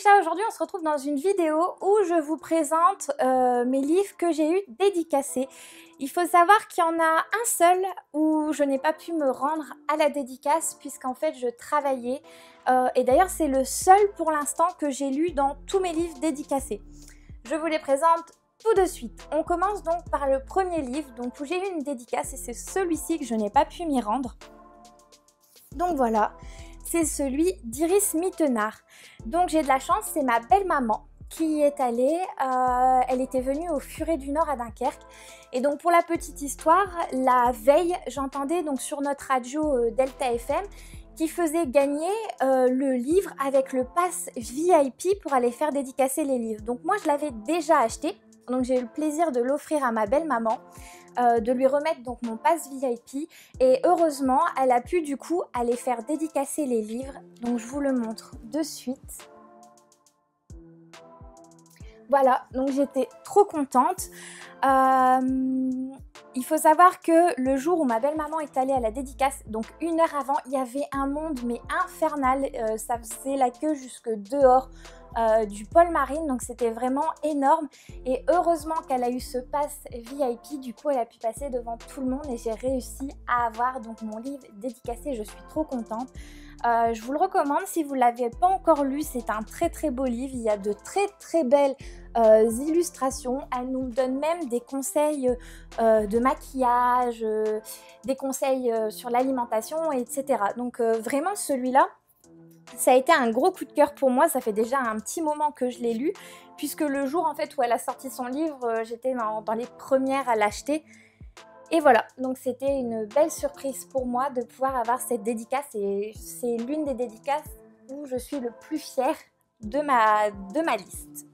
Sacha, aujourd'hui on se retrouve dans une vidéo où je vous présente mes livres que j'ai eu dédicacés. Il faut savoir qu'il y en a un seul où je n'ai pas pu me rendre à la dédicace puisqu'en fait je travaillais et d'ailleurs c'est le seul pour l'instant que j'ai lu dans tous mes livres dédicacés. Je vous les présente tout de suite. On commence donc par le premier livre donc, où j'ai eu une dédicace et c'est celui-ci que je n'ai pas pu m'y rendre. Donc voilà. C'est celui d'Iris Mittenard. Donc j'ai de la chance, c'est ma belle-maman qui y est allée. Elle était venue au Furet du Nord à Dunkerque. Et donc pour la petite histoire, la veille, j'entendais donc sur notre radio Delta FM qui faisait gagner le livre avec le pass VIP pour aller faire dédicacer les livres. Donc moi je l'avais déjà acheté. Donc j'ai eu le plaisir de l'offrir à ma belle-maman, de lui remettre donc mon pass VIP et heureusement elle a pu du coup aller faire dédicacer les livres. Donc je vous le montre de suite. Voilà, donc j'étais trop contente. Il faut savoir que le jour où ma belle-maman est allée à la dédicace, donc 1 heure avant, il y avait un monde mais infernal. Ça faisait la queue jusque dehors. Du Paul Marine, donc c'était vraiment énorme et heureusement qu'elle a eu ce pass VIP, du coup elle a pu passer devant tout le monde et j'ai réussi à avoir donc mon livre dédicacé, je suis trop contente. Je vous le recommande si vous ne l'avez pas encore lu, c'est un très très beau livre, il y a de très belles illustrations, elle nous donne même des conseils de maquillage, des conseils sur l'alimentation, etc. Donc vraiment celui-là, ça a été un gros coup de cœur pour moi, ça fait déjà un petit moment que je l'ai lu, puisque le jour en fait où elle a sorti son livre, j'étais dans les premières à l'acheter. Et voilà, donc c'était une belle surprise pour moi de pouvoir avoir cette dédicace et c'est l'une des dédicaces où je suis le plus fière de ma liste.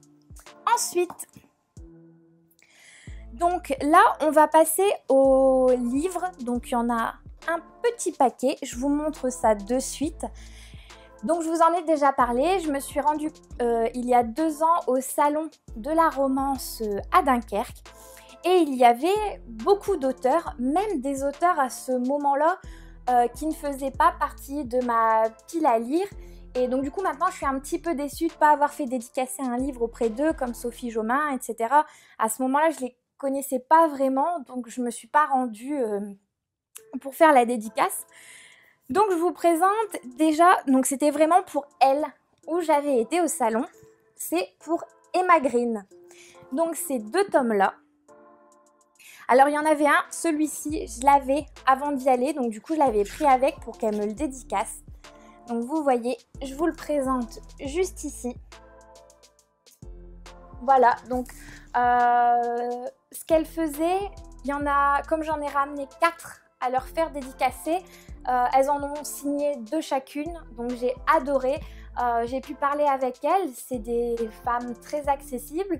Ensuite, donc là on va passer aux livres, donc il y en a un petit paquet, je vous montre ça de suite. Donc je vous en ai déjà parlé, je me suis rendue il y a 2 ans au salon de la romance à Dunkerque et il y avait beaucoup d'auteurs, même des auteurs à ce moment-là qui ne faisaient pas partie de ma pile à lire. Et donc du coup maintenant je suis un petit peu déçue de ne pas avoir fait dédicacer un livre auprès d'eux comme Sophie Jomain, etc. À ce moment-là je ne les connaissais pas vraiment, donc je ne me suis pas rendue pour faire la dédicace. Donc je vous présente déjà, donc c'était vraiment pour Elle où j'avais été au salon, c'est pour Emma Green. Donc ces 2 tomes-là. Alors il y en avait un, celui-ci, je l'avais avant d'y aller, donc du coup je l'avais pris avec pour qu'elle me le dédicace. Donc vous voyez, je vous le présente juste ici. Voilà, donc ce qu'elle faisait, il y en a, comme j'en ai ramené 4 à leur faire dédicacer, elles en ont signé 2 chacune, donc j'ai adoré. J'ai pu parler avec elles, c'est des femmes très accessibles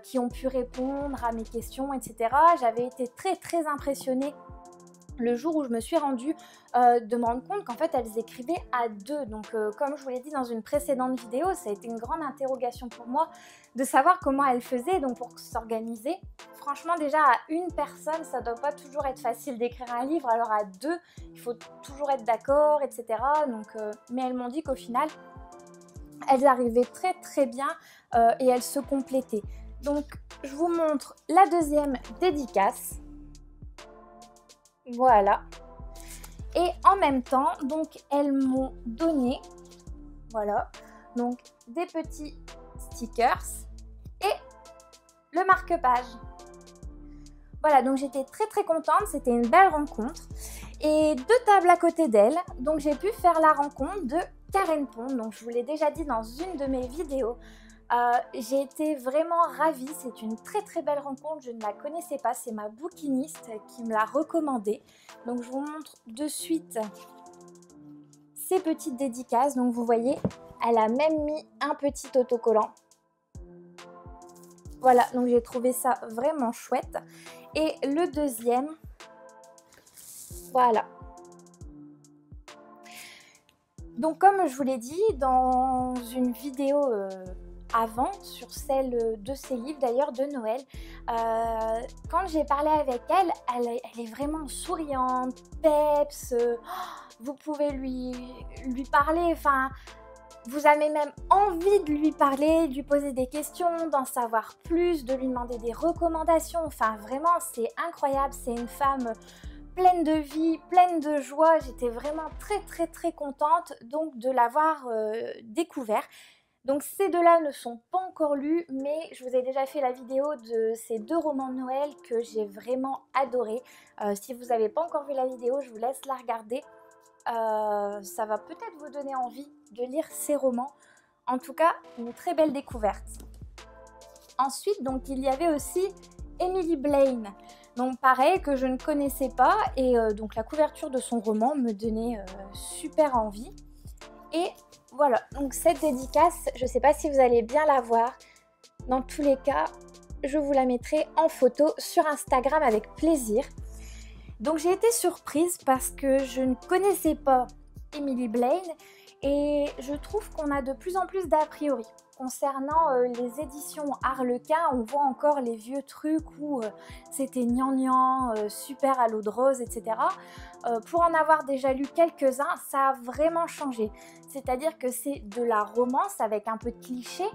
qui ont pu répondre à mes questions, etc. J'avais été très impressionnée le jour où je me suis rendue de me rendre compte qu'en fait elles écrivaient à 2. Donc comme je vous l'ai dit dans une précédente vidéo, ça a été une grande interrogation pour moi de savoir comment elles faisaient donc pour s'organiser. Franchement déjà à une personne ça doit pas toujours être facile d'écrire un livre, alors à 2 il faut toujours être d'accord, etc. Donc, mais elles m'ont dit qu'au final elles arrivaient très bien et elles se complétaient. Donc je vous montre la deuxième dédicace. Voilà. Et en même temps, donc elles m'ont donné, voilà, donc des petits stickers et le marque-page. Voilà, donc j'étais très contente, c'était une belle rencontre. Et 2 tables à côté d'elle, donc j'ai pu faire la rencontre de Karen Pond. Donc je vous l'ai déjà dit dans une de mes vidéos. J'ai été vraiment ravie, c'est une très belle rencontre, je ne la connaissais pas, c'est ma bouquiniste qui me l'a recommandée. Donc je vous montre de suite ces petites dédicaces, donc vous voyez, elle a même mis un petit autocollant. Voilà, donc j'ai trouvé ça vraiment chouette. Et le deuxième, voilà. Donc comme je vous l'ai dit dans une vidéo avant, sur celle de ses livres d'ailleurs de Noël, quand j'ai parlé avec elle, elle est vraiment souriante, peps, vous pouvez lui parler, enfin Vous avez même envie de lui parler, de lui poser des questions, d'en savoir plus, de lui demander des recommandations. Enfin, vraiment, c'est incroyable. C'est une femme pleine de vie, pleine de joie. J'étais vraiment très contente donc de l'avoir découvert. Donc ces deux-là ne sont pas encore lus, mais je vous ai déjà fait la vidéo de ces 2 romans de Noël que j'ai vraiment adoré. Si vous n'avez pas encore vu la vidéo, je vous laisse la regarder. Ça va peut-être vous donner envie de lire ces romans. En tout cas, une très belle découverte. Ensuite, donc, il y avait aussi Emily Blaine. Donc pareil, que je ne connaissais pas, et donc la couverture de son roman me donnait super envie. Et voilà, donc cette dédicace, je ne sais pas si vous allez bien la voir. Dans tous les cas, je vous la mettrai en photo sur Instagram avec plaisir. Donc j'ai été surprise parce que je ne connaissais pas Emily Blaine et je trouve qu'on a de plus en plus d'a priori. Concernant les éditions Harlequin, on voit encore les vieux trucs où c'était gnangnan, super à l'eau de rose, etc. Pour en avoir déjà lu quelques-uns, ça a vraiment changé. C'est-à-dire que c'est de la romance avec un peu de clichés,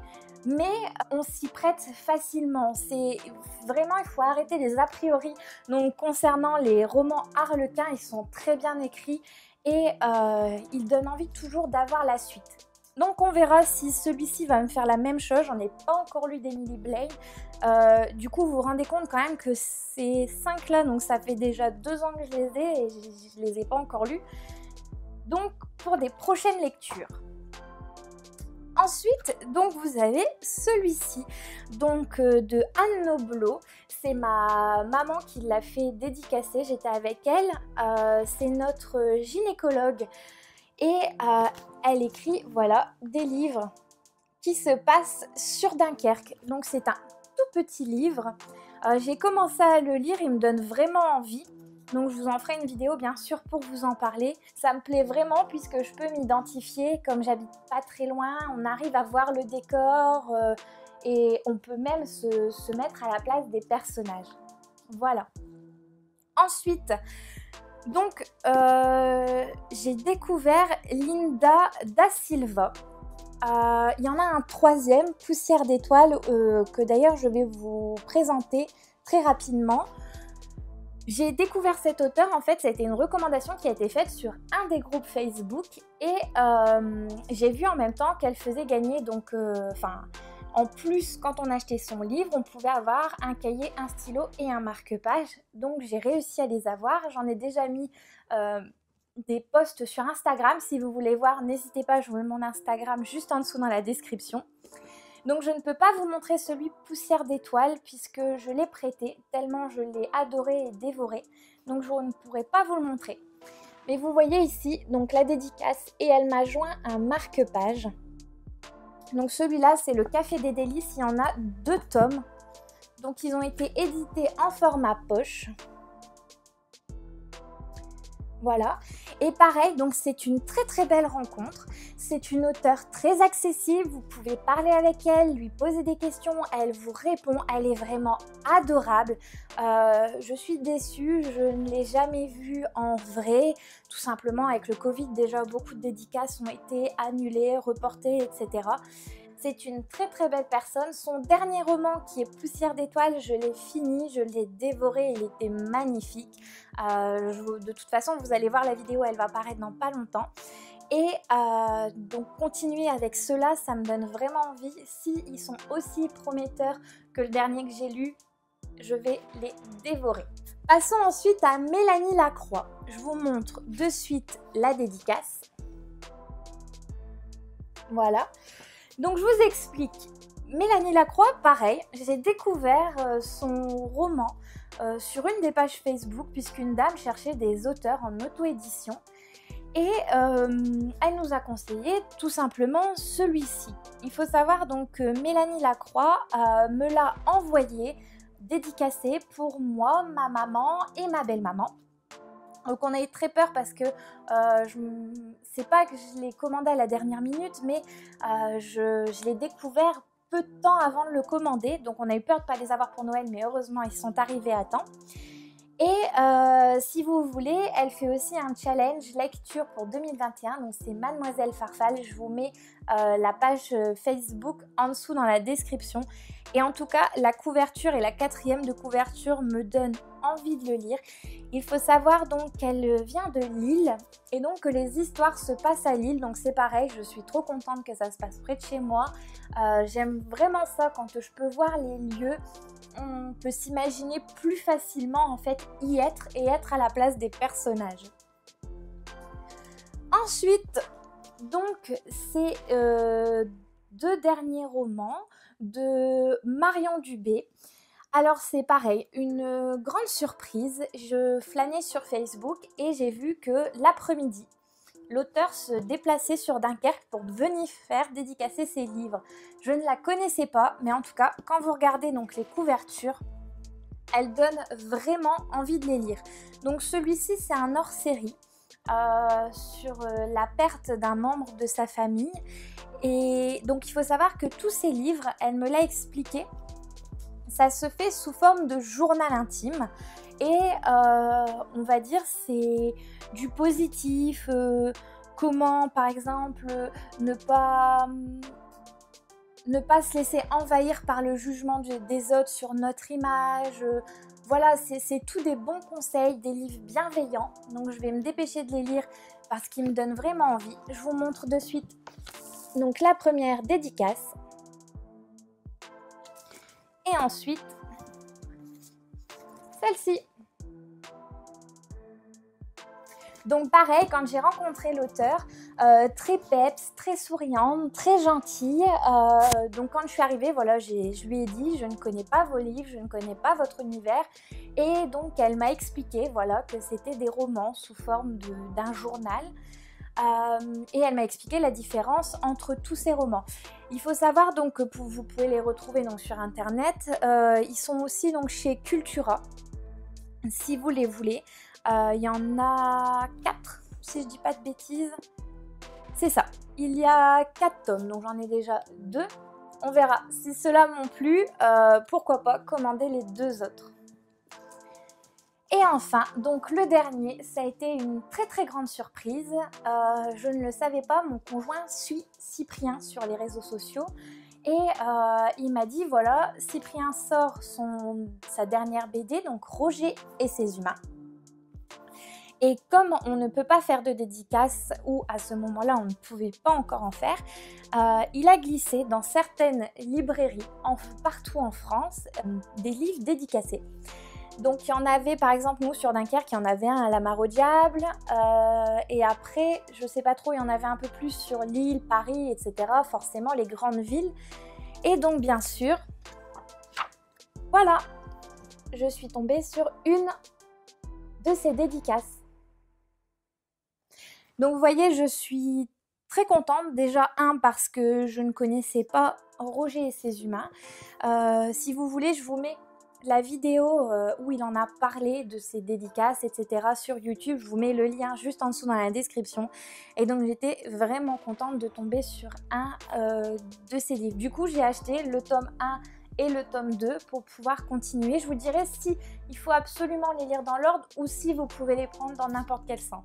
mais on s'y prête facilement. C'est vraiment, il faut arrêter les a priori. Donc concernant les romans Harlequin, ils sont très bien écrits et ils donnent envie toujours d'avoir la suite. Donc on verra si celui-ci va me faire la même chose. J'en ai pas encore lu d'Emily Blaine. Du coup, vous vous rendez compte quand même que ces 5 là, donc ça fait déjà 2 ans que je les ai et je les ai pas encore lus. Donc pour des prochaines lectures. Ensuite, donc vous avez celui-ci, donc de Anne Noblo. C'est ma maman qui l'a fait dédicacer, j'étais avec elle. C'est notre gynécologue et elle écrit, voilà, des livres qui se passent sur Dunkerque. Donc c'est un tout petit livre. J'ai commencé à le lire, il me donne vraiment envie. Donc je vous en ferai une vidéo bien sûr pour vous en parler. Ça me plaît vraiment puisque je peux m'identifier, comme j'habite pas très loin, on arrive à voir le décor et on peut même se mettre à la place des personnages. Voilà. Ensuite, donc j'ai découvert Linda da Silva. Il y en a un 3e, Poussière d'étoiles, que d'ailleurs je vais vous présenter très rapidement. J'ai découvert cet auteur, en fait, ça a été une recommandation qui a été faite sur un des groupes Facebook et j'ai vu en même temps qu'elle faisait gagner, donc, en plus, quand on achetait son livre, on pouvait avoir un cahier, un stylo et un marque-page. Donc j'ai réussi à les avoir, j'en ai déjà mis des posts sur Instagram. Si vous voulez voir, n'hésitez pas, je vous mets mon Instagram juste en dessous dans la description. Donc je ne peux pas vous montrer celui Poussière d'étoiles puisque je l'ai prêté, tellement je l'ai adoré et dévoré. Donc je ne pourrai pas vous le montrer. Mais vous voyez ici donc la dédicace et elle m'a joint un marque-page. Donc celui-là c'est le Café des délices, il y en a 2 tomes. Donc ils ont été édités en format poche. Voilà, et pareil, donc c'est une très belle rencontre. C'est une auteure très accessible, vous pouvez parler avec elle, lui poser des questions, elle vous répond, elle est vraiment adorable. Je suis déçue, je ne l'ai jamais vue en vrai, tout simplement avec le Covid, déjà beaucoup de dédicaces ont été annulées, reportées, etc. C'est une très belle personne. Son dernier roman qui est Poussière d'étoiles, je l'ai fini, je l'ai dévoré, il était magnifique. De toute façon, vous allez voir la vidéo, elle va paraître dans pas longtemps. Et donc continuer avec ceux-là, ça me donne vraiment envie. S'ils sont aussi prometteurs que le dernier que j'ai lu, je vais les dévorer. Passons ensuite à Mélanie Lacroix. Je vous montre de suite la dédicace. Voilà. Donc je vous explique. Mélanie Lacroix, pareil, j'ai découvert son roman sur une des pages Facebook puisqu'une dame cherchait des auteurs en auto-édition et elle nous a conseillé tout simplement celui-ci. Il faut savoir donc que Mélanie Lacroix me l'a envoyé, dédicacé pour moi, ma maman et ma belle-maman. Donc on a eu très peur parce que c'est pas que je l'ai commandé à la dernière minute, mais je l'ai découvert peu de temps avant de le commander. Donc on a eu peur de ne pas les avoir pour Noël, mais heureusement ils sont arrivés à temps. Et si vous voulez, elle fait aussi un challenge lecture pour 2021, donc c'est Mademoiselle Farfalle. Je vous mets la page Facebook en dessous dans la description. Et en tout cas, la couverture et la 4e de couverture me donnent envie de le lire. Il faut savoir donc qu'elle vient de Lille et donc que les histoires se passent à Lille. Donc c'est pareil, je suis trop contente que ça se passe près de chez moi. J'aime vraiment ça quand je peux voir les lieux. On peut s'imaginer plus facilement en fait y être et être à la place des personnages. Ensuite, donc c'est 2 derniers romans de Marion Dubé. Alors c'est pareil, une grande surprise, je flânais sur Facebook et j'ai vu que l'après-midi, l'auteur se déplaçait sur Dunkerque pour venir faire dédicacer ses livres. Je ne la connaissais pas, mais en tout cas, quand vous regardez donc les couvertures, elles donnent vraiment envie de les lire. Donc celui-ci, c'est un hors-série sur la perte d'un membre de sa famille. Et donc il faut savoir que tous ces livres, elle me l'a expliqué, ça se fait sous forme de journal intime et on va dire c'est du positif, comment par exemple ne pas se laisser envahir par le jugement des autres sur notre image. Voilà, c'est tout des bons conseils, des livres bienveillants. Donc je vais me dépêcher de les lire parce qu'ils me donnent vraiment envie. Je vous montre de suite. Donc la première dédicace. Et ensuite, celle-ci. Donc pareil, quand j'ai rencontré l'auteur, très peps, très souriante, très gentille. Donc quand je suis arrivée, voilà, je lui ai dit, je ne connais pas vos livres, je ne connais pas votre univers. Et donc elle m'a expliqué, voilà, que c'était des romans sous forme d'un journal. Et elle m'a expliqué la différence entre tous ces romans. Il faut savoir donc que vous pouvez les retrouver donc sur internet. Ils sont aussi donc chez Cultura, si vous les voulez. Il y en a 4, si je dis pas de bêtises. C'est ça, il y a 4 tomes, donc j'en ai déjà 2. On verra. Si cela m'ont plu, pourquoi pas commander les 2 autres. Et enfin, donc le dernier, ça a été une très très grande surprise. Je ne le savais pas, mon conjoint suit Cyprien sur les réseaux sociaux. Et il m'a dit, voilà, Cyprien sort sa dernière BD, donc Roger et ses humains. Et comme on ne peut pas faire de dédicace, ou à ce moment-là on ne pouvait pas encore en faire, il a glissé dans certaines librairies partout en France des livres dédicacés. Donc il y en avait par exemple, nous sur Dunkerque, il y en avait un à la Mare au Diable, et après, je sais pas trop, il y en avait un peu plus sur Lille, Paris, etc. Forcément les grandes villes. Et donc bien sûr, voilà, je suis tombée sur une de ces dédicaces. Donc vous voyez, je suis très contente, déjà parce que je ne connaissais pas Roger et ses humains. Si vous voulez, je vous mets la vidéo où il en a parlé de ses dédicaces, etc. sur YouTube. Je vous mets le lien juste en dessous dans la description. Et donc j'étais vraiment contente de tomber sur un de ses livres. Du coup, j'ai acheté le tome 1 et le tome 2 pour pouvoir continuer. Je vous dirai si il faut absolument les lire dans l'ordre ou si vous pouvez les prendre dans n'importe quel sens.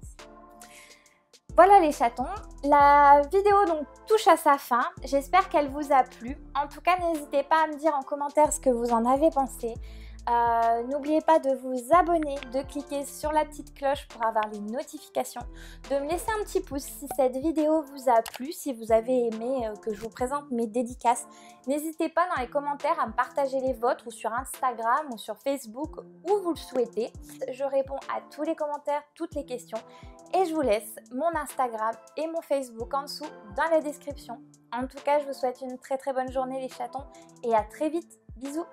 Voilà les chatons, la vidéo donc touche à sa fin, j'espère qu'elle vous a plu. En tout cas, n'hésitez pas à me dire en commentaire ce que vous en avez pensé. N'oubliez pas de vous abonner, de cliquer sur la petite cloche pour avoir les notifications, de me laisser un petit pouce si cette vidéo vous a plu, si vous avez aimé que je vous présente mes dédicaces. N'hésitez pas dans les commentaires à me partager les vôtres ou sur Instagram ou sur Facebook où vous le souhaitez. Je réponds à tous les commentaires, toutes les questions et je vous laisse mon Instagram et mon Facebook en dessous dans la description. En tout cas, je vous souhaite une très très bonne journée les chatons et à très vite. Bisous!